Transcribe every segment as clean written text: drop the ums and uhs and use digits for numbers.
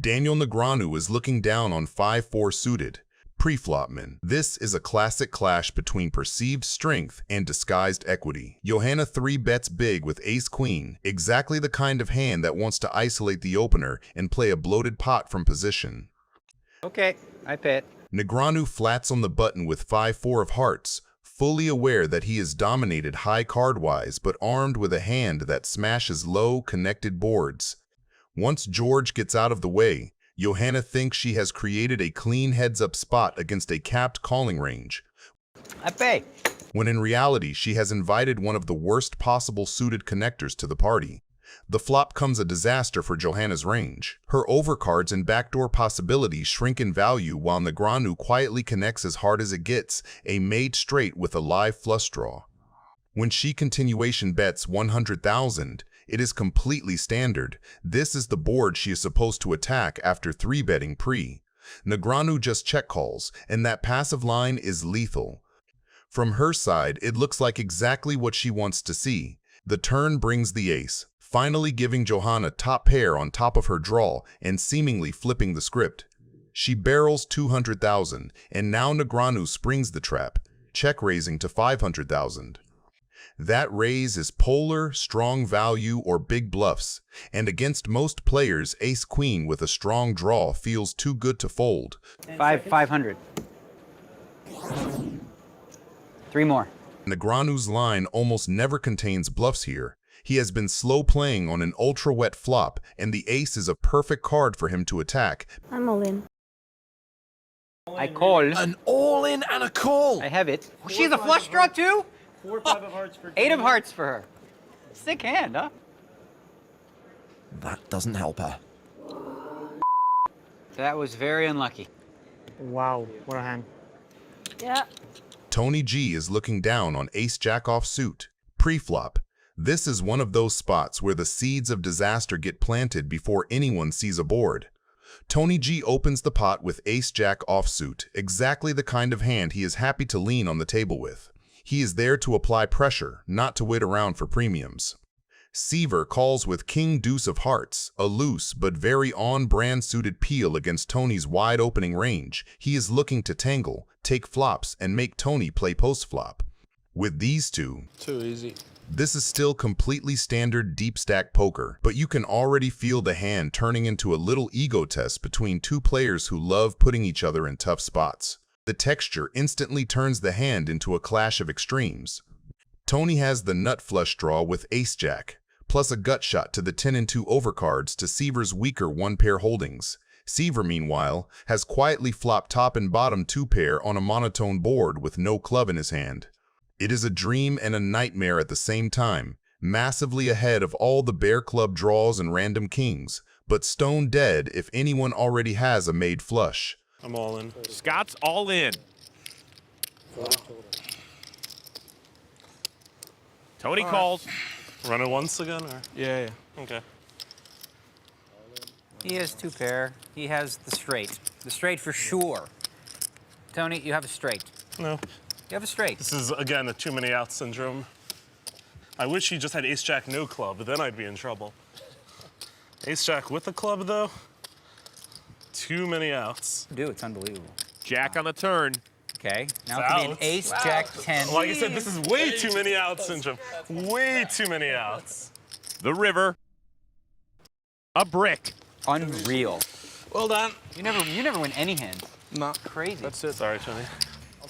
Daniel Negreanu is looking down on 5-4 suited. Pre-flopman. This is a classic clash between perceived strength and disguised equity. Johanna 3-bets big with ace-queen, exactly the kind of hand that wants to isolate the opener and play a bloated pot from position. Okay, I bet. Negreanu flats on the button with 5-4 of hearts, fully aware that he is dominated high card-wise but armed with a hand that smashes low, connected boards. Once George gets out of the way, Johanna thinks she has created a clean heads-up spot against a capped calling range. I pay. When in reality, she has invited one of the worst possible suited connectors to the party. The flop comes a disaster for Johanna's range. Her overcards and backdoor possibilities shrink in value while Negreanu quietly connects as hard as it gets, a made straight with a live flush draw. When she continuation bets 100,000, it is completely standard. This is the board she is supposed to attack after 3-betting pre. Negreanu just check calls, and that passive line is lethal. From her side, it looks like exactly what she wants to see. The turn brings the ace, finally giving Johanna top pair on top of her draw and seemingly flipping the script. She barrels 200,000, and now Negreanu springs the trap, check raising to 500,000. That raise is polar, strong value, or big bluffs, and against most players, ace-queen with a strong draw feels too good to fold. 500. 3 more. Negreanu's line almost never contains bluffs here. He has been slow playing on an ultra-wet flop, and the ace is a perfect card for him to attack. I'm all in. I call. An all-in and a call. I have it. She has a flush draw too? 4 5 of hearts for 8 of hearts for her. Sick hand, huh? That doesn't help her. That was very unlucky. Wow, what a hand. Yeah. Tony G is looking down on ace-jack offsuit. Pre-flop. This is one of those spots where the seeds of disaster get planted before anyone sees a board. Tony G opens the pot with ace-jack offsuit, exactly the kind of hand he is happy to lean on the table with. He is there to apply pressure, not to wait around for premiums. Seiver calls with king-deuce of hearts, a loose but very on-brand suited peel against Tony's wide-opening range. He is looking to tangle, take flops, and make Tony play post-flop. With these two, too easy. This is still completely standard deep stack poker, but you can already feel the hand turning into a little ego test between two players who love putting each other in tough spots. The texture instantly turns the hand into a clash of extremes. Tony has the nut flush draw with ace-jack, plus a gut shot to the 10-2 overcards to Seiver's weaker 1-pair holdings. Seiver, meanwhile, has quietly flopped top and bottom 2-pair on a monotone board with no club in his hand. It is a dream and a nightmare at the same time, massively ahead of all the bear club draws and random kings, but stone dead if anyone already has a made flush. I'm all in. Scott's all in. Tony calls. Run it once again, or? Yeah. Okay. He has 2 pair. He has the straight. The straight for sure. Tony, you have a straight. No. You have a straight. This is, again, a too many outs syndrome. I wish he just had ace-jack no club, but then I'd be in trouble. Ace-jack with a club, though? Too many outs. Dude, it's unbelievable. Jack on the turn. Okay, now it could be an Outs. ace, jack, 10. Like I said, this is way too many outs syndrome. Way too many outs. The river. A brick. Unreal. Well done. You never win any hands. No. Crazy. That's it. Sorry, Tony.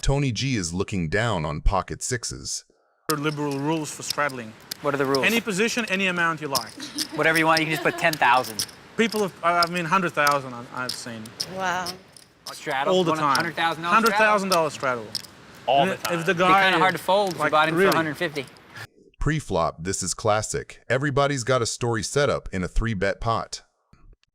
Tony G is looking down on pocket sixes. Liberal rules for straddling. What are the rules? Any position, any amount you like. Whatever you want, you can just put 10,000. People have, 100,000 I've seen. Wow. Straddle? All the time. $100,000 $100,000 straddle. All the time. If the It'd be guy, kind of hard to fold if you like, bought in really? for 150. Pre-flop, this is classic. Everybody's got a story set up in a 3-bet pot.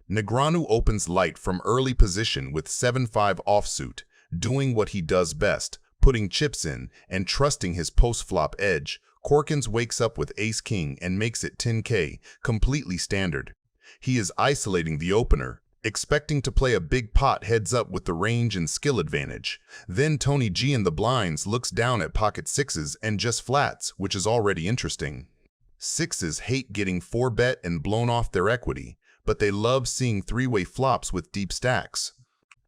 Negreanu opens light from early position with 7-5 offsuit, doing what he does best, putting chips in and trusting his post-flop edge. Corkins wakes up with ace-king and makes it 10K, completely standard. He is isolating the opener, expecting to play a big pot heads up with the range and skill advantage. Then Tony G in the blinds looks down at pocket sixes and just flats, which is already interesting. Sixes hate getting 4-bet and blown off their equity, but they love seeing three-way flops with deep stacks.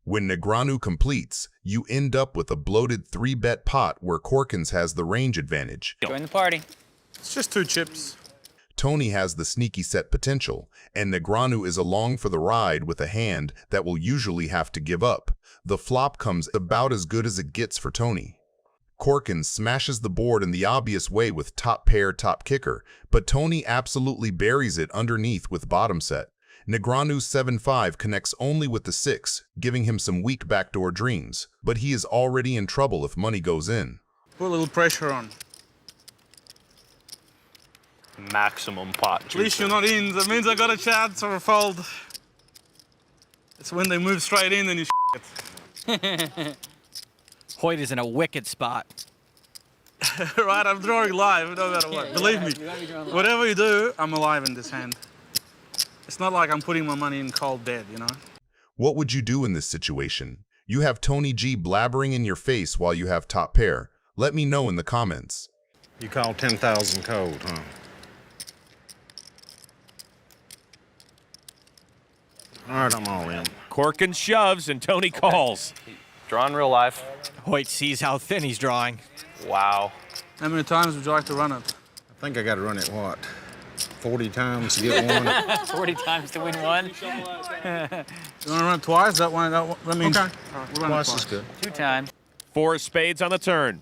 When Negreanu completes, you end up with a bloated 3-bet pot where Corkins has the range advantage. Join the party. It's just 2 chips. Tony has the sneaky set potential, and Negreanu is along for the ride with a hand that will usually have to give up. The flop comes about as good as it gets for Tony. Corkins smashes the board in the obvious way with top pair, top kicker, but Tony absolutely buries it underneath with bottom set. Negreanu's 7-5 connects only with the 6, giving him some weak backdoor dreams, but he is already in trouble if money goes in. Put a little pressure on. Maximum pot. At least you're not in. That means I got a chance or a fold. It's when they move straight in and you it. Hoyt is in a wicked spot. Right, I'm drawing live no matter what. Believe me, whatever you do, I'm alive in this hand. It's not like I'm putting my money in cold dead, you know? What would you do in this situation? You have Tony G blabbering in your face while you have top pair. Let me know in the comments. You call 10,000 cold, huh? All right, I'm all in. Corkins shoves and Tony calls. Drawing real life. Hoyt sees how thin he's drawing. Wow. How many times would you like to run it? I think I got to run it, what, 40 times to get one? 40 times to win one. You want to run it twice? That means... Okay. We'll run it Twice is good. 2 times. 4 spades on the turn.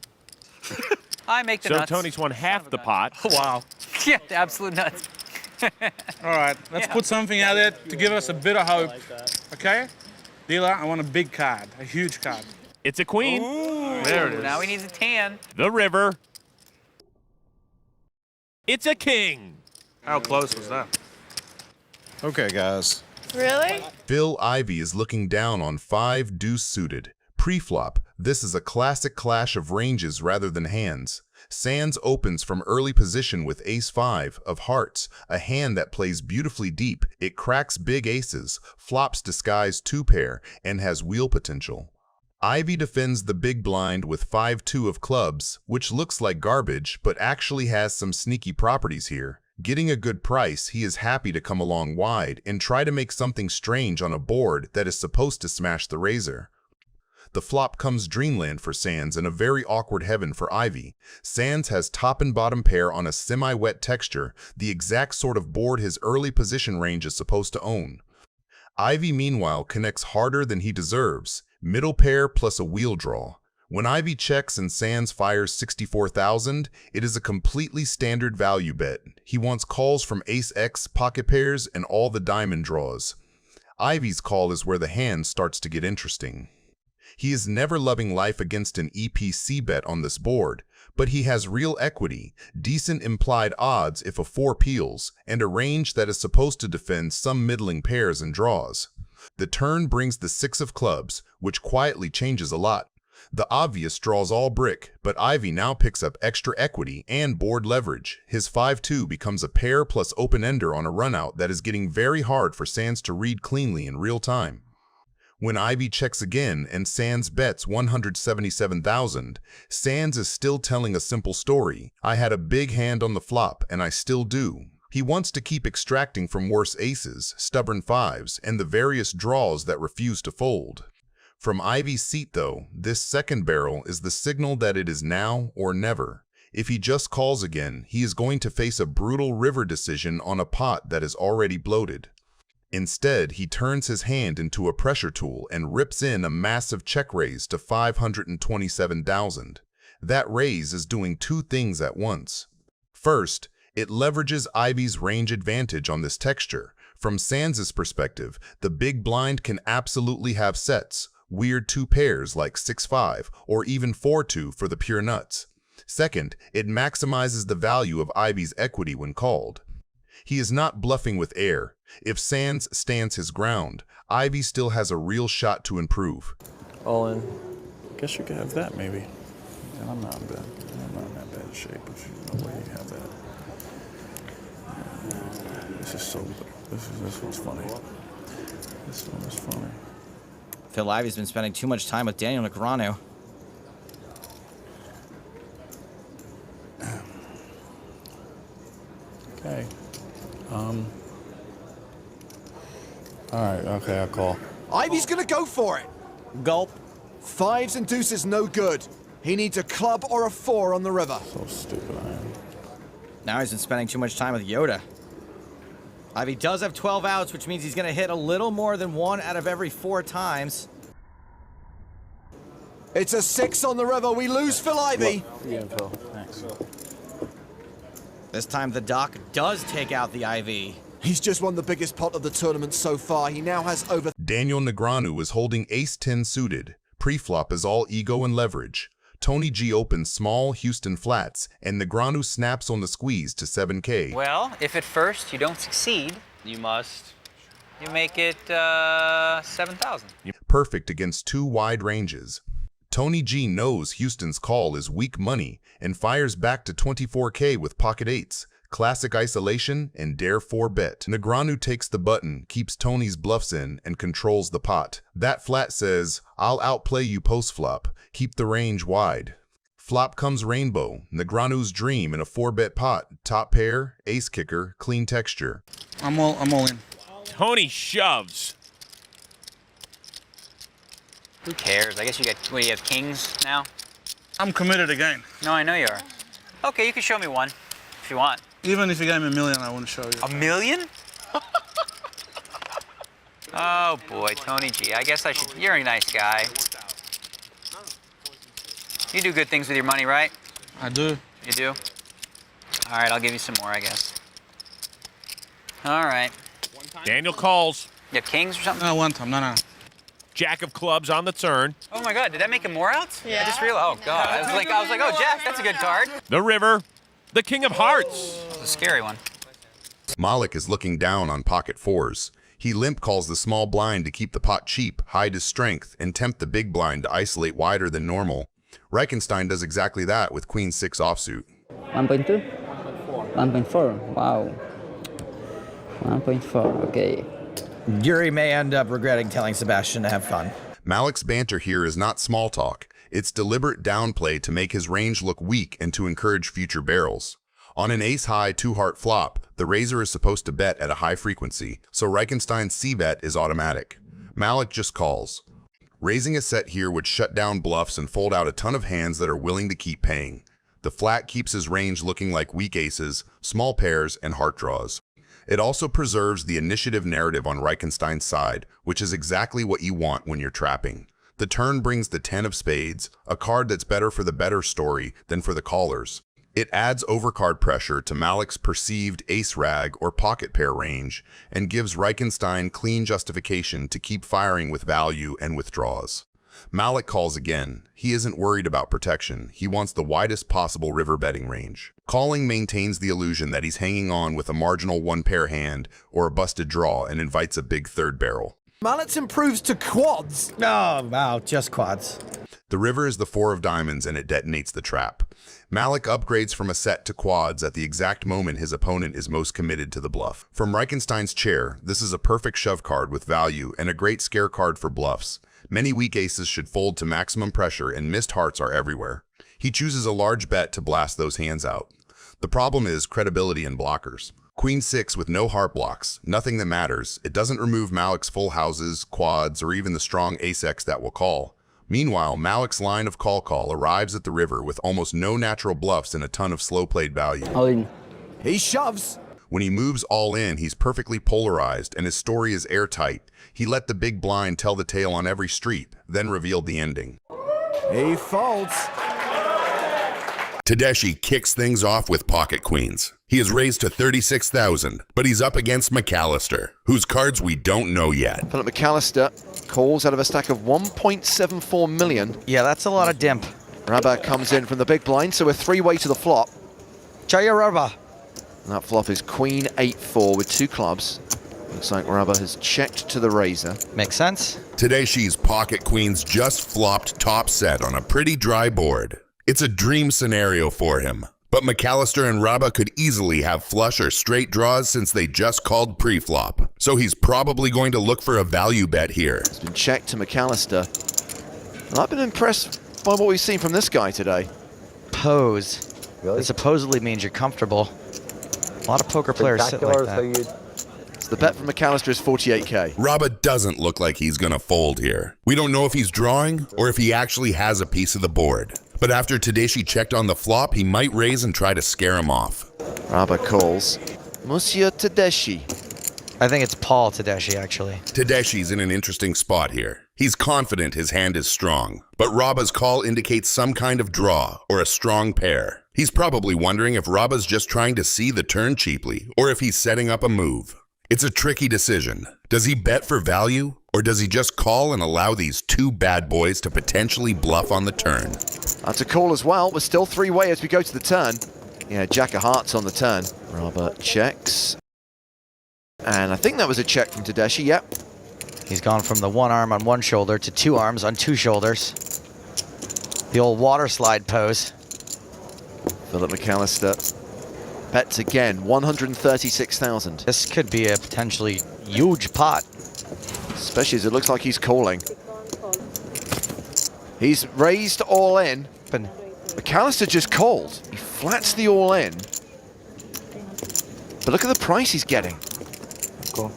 I make the So nuts. Tony's won half the pot. Wow. Yeah, the absolute nuts. All right, let's put something out there to give us a bit of hope. Okay? Dealer, I want a big card, a huge card. It's a queen. There it is. Now he needs a tan. The river. It's a king. How close was that? Okay, guys. Really? Phil Ivey is looking down on 5 deuce suited. Pre-flop, this is a classic clash of ranges rather than hands. Sands opens from early position with ace-5 of hearts, a hand that plays beautifully deep. It cracks big aces, flops disguise 2-pair, and has wheel potential. Ivey defends the big blind with 5-2 of clubs, which looks like garbage, but actually has some sneaky properties here. Getting a good price, he is happy to come along wide and try to make something strange on a board that is supposed to smash the razor. The flop comes Dreamland for Sands and a very awkward heaven for Ivey. Sands has top and bottom pair on a semi-wet texture, the exact sort of board his early position range is supposed to own. Ivey, meanwhile, connects harder than he deserves, middle pair plus a wheel draw. When Ivey checks and Sands fires 64,000, it is a completely standard value bet. He wants calls from ace-x, pocket pairs, and all the diamond draws. Ivey's call is where the hand starts to get interesting. He is never loving life against an EPC bet on this board, but he has real equity, decent implied odds if a 4 peels, and a range that is supposed to defend some middling pairs and draws. The turn brings the 6 of clubs, which quietly changes a lot. The obvious draws all brick, but Ivey now picks up extra equity and board leverage. His 5-2 becomes a pair plus open-ender on a runout that is getting very hard for Sands to read cleanly in real time. When Ivey checks again and Sands bets 177,000, Sands is still telling a simple story. I had a big hand on the flop, and I still do. He wants to keep extracting from worse aces, stubborn 5s, and the various draws that refuse to fold. From Ivey's seat, though, this second barrel is the signal that it is now or never. If he just calls again, he is going to face a brutal river decision on a pot that is already bloated. Instead, he turns his hand into a pressure tool and rips in a massive check raise to 527,000. That raise is doing 2 things at once. First, it leverages Ivey's range advantage on this texture. From Sands' perspective, the big blind can absolutely have sets, weird 2 pairs like 6-5 or even 4-2 for the pure nuts. Second, it maximizes the value of Ivey's equity when called. He is not bluffing with air. If Sands stands his ground, Ivey still has a real shot to improve. All in. Guess you could have that, maybe. And I'm not in bad. I'm not in that bad shape. But no way you have that. This is so. This one's funny. This one is funny. Phil Ivey's been spending too much time with Daniel Negreanu. Okay. All right, okay, I'll call. Ivey's gonna go for it. Gulp. Fives and deuces no good. He needs a club or a 4 on the river. So stupid I am. Now he's been spending too much time with Yoda. Ivey does have 12 outs, which means he's going to hit a little more than 1 out of every 4 times. It's a 6 on the river. We lose Phil Ivey. Yeah, Phil. Thanks. This time the Doc does take out the Ivy. He's just won the biggest pot of the tournament so far. He now has over... Daniel Negreanu is holding ace-10 suited. Pre-flop is all ego and leverage. Tony G opens small Houston flats, and Negreanu snaps on the squeeze to 7K. Well, if at first you don't succeed, you make it 7,000. Perfect against 2 wide ranges. Tony G knows Houston's call is weak money and fires back to 24K with pocket 8s, classic isolation, and dare 4-bet. Negreanu takes the button, keeps Tony's bluffs in, and controls the pot. That flat says, I'll outplay you post-flop. Keep the range wide. Flop comes rainbow, Negreanu's dream in a 4-bet pot. Top pair, ace kicker, clean texture. I'm all in. Tony shoves. Who cares? I guess you got, what do you have, kings now? I'm committed again. No, I know you are. Okay, you can show me one if you want. Even if you gave me $1 million, I wouldn't show you. $1 million? Oh boy, Tony G. I guess I should, you're a nice guy. You do good things with your money, right? I do. You do? All right, I'll give you some more, I guess. All right. Daniel calls. You have kings or something? No, one time. No. Jack of clubs on the turn. Oh my God, did that make him more outs? Yeah. I just realized, oh God. I was like, oh, Jack, that's a good card. The river. The king of hearts. It's a scary one. Malec is looking down on pocket 4s. He limp calls the small blind to keep the pot cheap, hide his strength, and tempt the big blind to isolate wider than normal. Reichenstein does exactly that with queen 6 offsuit. 1.2? 1.4, wow. 1.4, okay. Yuri may end up regretting telling Sebastian to have fun. Malec's banter here is not small talk. It's deliberate downplay to make his range look weak and to encourage future barrels. On an ace-high 2-heart flop, the raiser is supposed to bet at a high frequency, so Reichenstein's c-bet is automatic. Malec just calls. Raising a set here would shut down bluffs and fold out a ton of hands that are willing to keep paying. The flat keeps his range looking like weak aces, small pairs, and heart draws. It also preserves the initiative narrative on Reichenstein's side, which is exactly what you want when you're trapping. The turn brings the 10 of spades, a card that's better for the better story than for the callers. It adds overcard pressure to Malec's perceived ace-rag or pocket pair range and gives Reichenstein clean justification to keep firing with value and withdraws. Malec calls again. He isn't worried about protection. He wants the widest possible river betting range. Calling maintains the illusion that he's hanging on with a marginal 1-pair hand or a busted draw and invites a big 3rd barrel. Malec improves to quads. Oh, wow, just quads. The river is the 4 of diamonds and it detonates the trap. Malec upgrades from a set to quads at the exact moment his opponent is most committed to the bluff. From Reichenstein's chair, this is a perfect shove card with value and a great scare card for bluffs. Many weak aces should fold to maximum pressure and missed hearts are everywhere. He chooses a large bet to blast those hands out. The problem is credibility and blockers. Queen 6 with no heart blocks, nothing that matters. It doesn't remove Malec's full houses, quads, or even the strong ace-x that will call. Meanwhile, Malec's line of call arrives at the river with almost no natural bluffs and a ton of slow-played value. All in. He shoves. When he moves all in, he's perfectly polarized and his story is airtight. He let the big blind tell the tale on every street, then revealed the ending. He folds. Tedeschi kicks things off with pocket queens. He is raised to 36,000, but he's up against McAllister, whose cards we don't know yet. Philip McAllister calls out of a stack of 1.74 million. Yeah, that's a lot of dimp. Rabba comes in from the big blind, so a 3-way to the flop. Jaya Rabba. And that flop is queen 8-4 with 2 clubs. Looks like Rabba has checked to the razor. Makes sense. Tedeschi's pocket queens just flopped top set on a pretty dry board. It's a dream scenario for him. But McAllister and Rabba could easily have flush or straight draws since they just called pre-flop. So he's probably going to look for a value bet here. It's been checked to McAllister. And I've been impressed by what we've seen from this guy today. Pose. Really? It supposedly means you're comfortable. A lot of poker players sit like that. So the bet from McAllister is 48K. Rabba doesn't look like he's gonna fold here. We don't know if he's drawing or if he actually has a piece of the board. But after Tedeschi checked on the flop, he might raise and try to scare him off. Rabba calls. Monsieur Tedeschi. I think it's Paul Tedeschi, actually. Tedeschi's in an interesting spot here. He's confident his hand is strong, but Rabba's call indicates some kind of draw or a strong pair. He's probably wondering if Rabba's just trying to see the turn cheaply or if he's setting up a move. It's a tricky decision. Does he bet for value, or does he just call and allow these two bad boys to potentially bluff on the turn? That's a call as well. We're still three-way as we go to the turn. Yeah, Jack of Hearts on the turn. Rabba checks. And I think that was a check from Tedeschi, yep. He's gone from the one arm on one shoulder to two arms on two shoulders. The old water slide pose. Philip McAllister bets again, 136,000. This could be a potentially huge pot. Especially as it looks like he's calling. He's raised all in. McAllister just called. He flats the all in. But look at the price he's getting. Cool.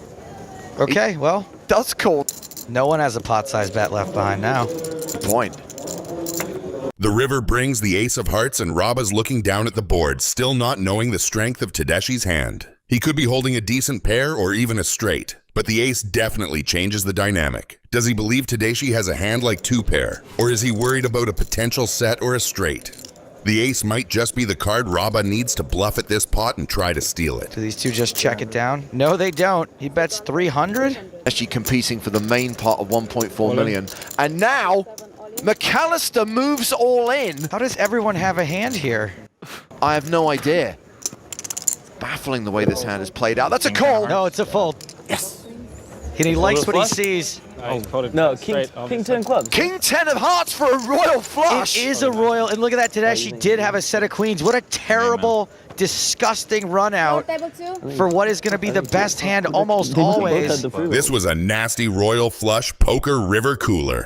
Okay, well. Does call. No one has a pot-sized bet left behind now. Good point. The river brings the ace of hearts and Rabba's looking down at the board, still not knowing the strength of Tedeschi's hand. He could be holding a decent pair or even a straight, but the ace definitely changes the dynamic. Does he believe Tedeschi has a hand like two pair, or is he worried about a potential set or a straight? The ace might just be the card Rabba needs to bluff at this pot and try to steal it. Do these two just check it down? No, they don't. He bets 300. Actually competing for the main pot of 1.4 million. And now, McAllister moves all in. How does everyone have a hand here? I have no idea. Baffling the way this hand is played out. That's a call. No, it's a fold. Yes. And he likes what he sees. No, King 10 clubs. King 10 of hearts for a royal flush. It is a royal, and look at that, Tedeschi did have a set of queens. What a terrible, disgusting run out for what is going to be the best hand almost always. This was a nasty royal flush poker river cooler.